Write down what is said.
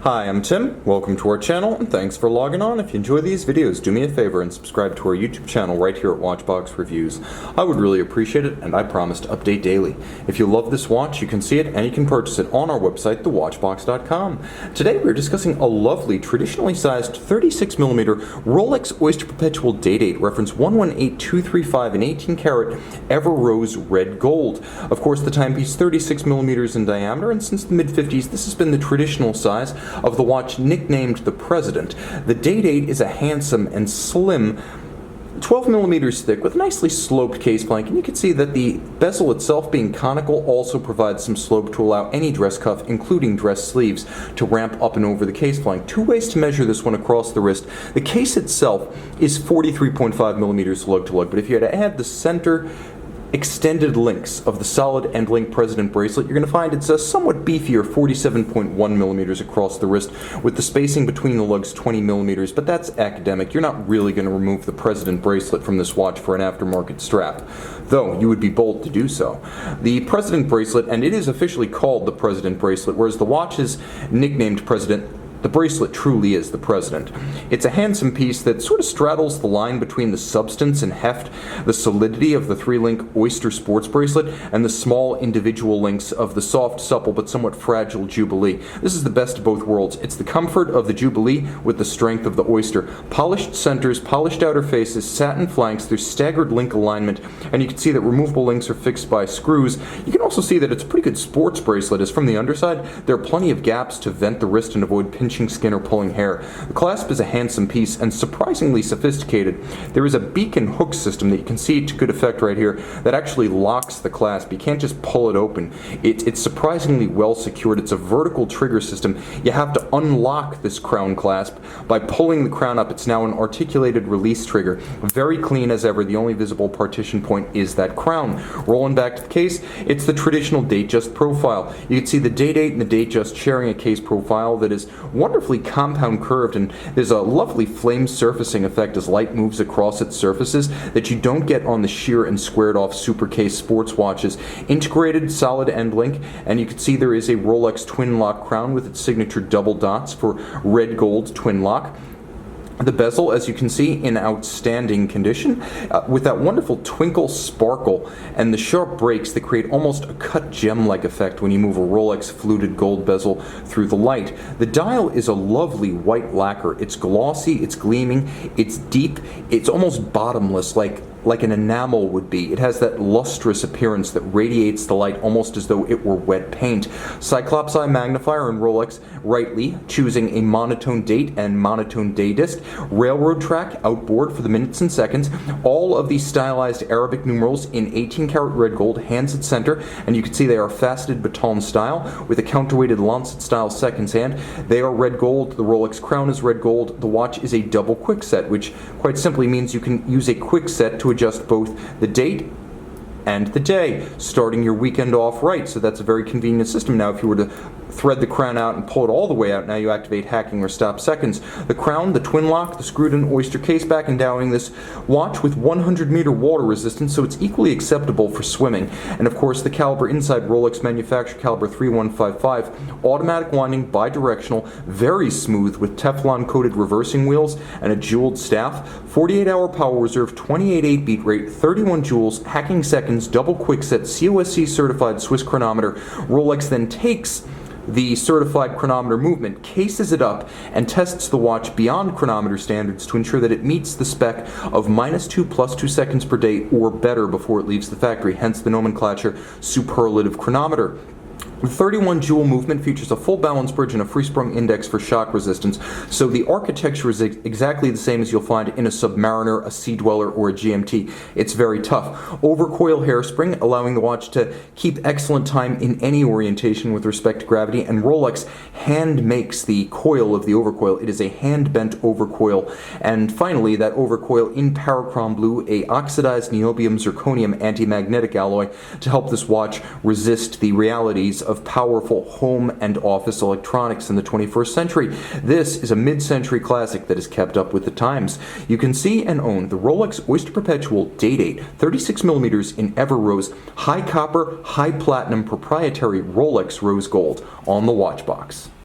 Hi, I'm Tim. Welcome to our channel, and thanks for logging on. If you enjoy these videos, do me a favor and subscribe to our YouTube channel right here at Watchbox Reviews. I would really appreciate it, and I promise to update daily. If you love this watch, you can see it, and you can purchase it on our website, thewatchbox.com. Today, we're discussing a lovely, traditionally sized 36mm Rolex Oyster Perpetual Day-Date, reference 118235 in 18-karat Everose red gold. Of course, the timepiece 36mm in diameter, and since the mid-50s, this has been the traditional size of the watch nicknamed the President. The Day-Date is a handsome and slim 12mm thick with a nicely sloped case flank, and you can see that the bezel itself, being conical, also provides some slope to allow any dress cuff, including dress sleeves, to ramp up and over the case flank. Two ways to measure this one across the wrist. The case itself is 43.5mm lug-to-lug, but if you had to add the center extended links of the solid end link President bracelet, you're going to find it's a somewhat beefier 47.1mm across the wrist, with the spacing between the lugs 20mm, but that's academic. You're not really going to remove the President bracelet from this watch for an aftermarket strap, though you would be bold to do so. The President bracelet, and it is officially called the President bracelet, whereas the watch is nicknamed President, the bracelet truly is the President. It's a handsome piece that sort of straddles the line between the substance and heft, the solidity of the 3-link Oyster Sports bracelet, and the small individual links of the soft, supple, but somewhat fragile Jubilee. This is the best of both worlds. It's the comfort of the Jubilee with the strength of the Oyster. Polished centers, polished outer faces, satin flanks, there's staggered link alignment, and you can see that removable links are fixed by screws. You can also see that it's a pretty good sports bracelet, as from the underside, there are plenty of gaps to vent the wrist and avoid pinching skin or pulling hair. The clasp is a handsome piece and surprisingly sophisticated. There is a beacon hook system that you can see to good effect right here that actually locks the clasp. You can't just pull it open. It's surprisingly well secured. It's a vertical trigger system. You have to unlock this crown clasp by pulling the crown up. It's now an articulated release trigger. Very clean as ever. The only visible partition point is that crown. Rolling back to the case, it's the traditional Datejust profile. You can see the Day-Date and the Datejust sharing a case profile that is wonderfully compound curved, and there's a lovely flame surfacing effect as light moves across its surfaces that you don't get on the sheer and squared off super case sports watches. Integrated solid end link, and you can see there is a Rolex twin lock crown with its signature double dots for red gold twin lock. The bezel, as you can see, in outstanding condition, with that wonderful twinkle sparkle and the sharp breaks that create almost a cut gem-like effect when you move a Rolex fluted gold bezel through the light. The dial is a lovely white lacquer. It's glossy, it's gleaming, it's deep, it's almost bottomless, like an enamel would be. It has that lustrous appearance that radiates the light almost as though it were wet paint. Cyclops eye magnifier in Rolex, rightly choosing a monotone date and monotone day disc. Railroad track outboard for the minutes and seconds. All of these stylized Arabic numerals in 18-karat red gold, hands at center, and you can see they are faceted baton style with a counterweighted lancet style seconds hand. They are red gold. The Rolex crown is red gold. The watch is a double quick set, which quite simply means you can use a quick set to adjust both the date and the day, starting your weekend off right. So that's a very convenient system. Now, if you were to thread the crown out and pull it all the way out, now you activate hacking or stop seconds. The crown, the twin lock, the screwed-in Oyster case back, endowing this watch with 100-meter water resistance, so it's equally acceptable for swimming. And of course, the caliber inside Rolex manufacturer caliber 3155, automatic winding, bidirectional, very smooth with Teflon-coated reversing wheels and a jeweled staff, 48-hour power reserve, 28.8 beat rate, 31 joules, hacking seconds, double quick set, COSC certified Swiss chronometer. Rolex then takes the certified chronometer movement, cases it up, and tests the watch beyond chronometer standards to ensure that it meets the spec of -2 + 2 seconds per day or better before it leaves the factory, hence the nomenclature superlative chronometer. The 31 jewel movement features a full balance bridge and a free-sprung index for shock resistance, so the architecture is exactly the same as you'll find in a Submariner, a Sea Dweller, or a GMT. It's very tough. Overcoil hairspring, allowing the watch to keep excellent time in any orientation with respect to gravity, and Rolex hand makes the coil of the overcoil. It is a hand-bent overcoil. And finally, that overcoil in Parachrome Blue, a oxidized niobium zirconium anti-magnetic alloy to help this watch resist the realities of powerful home and office electronics in the 21st century. This is a mid-century classic that has kept up with the times. You can see and own the Rolex Oyster Perpetual Day-Date 36mm in Everose, high copper, high platinum proprietary Rolex rose gold on the watch box.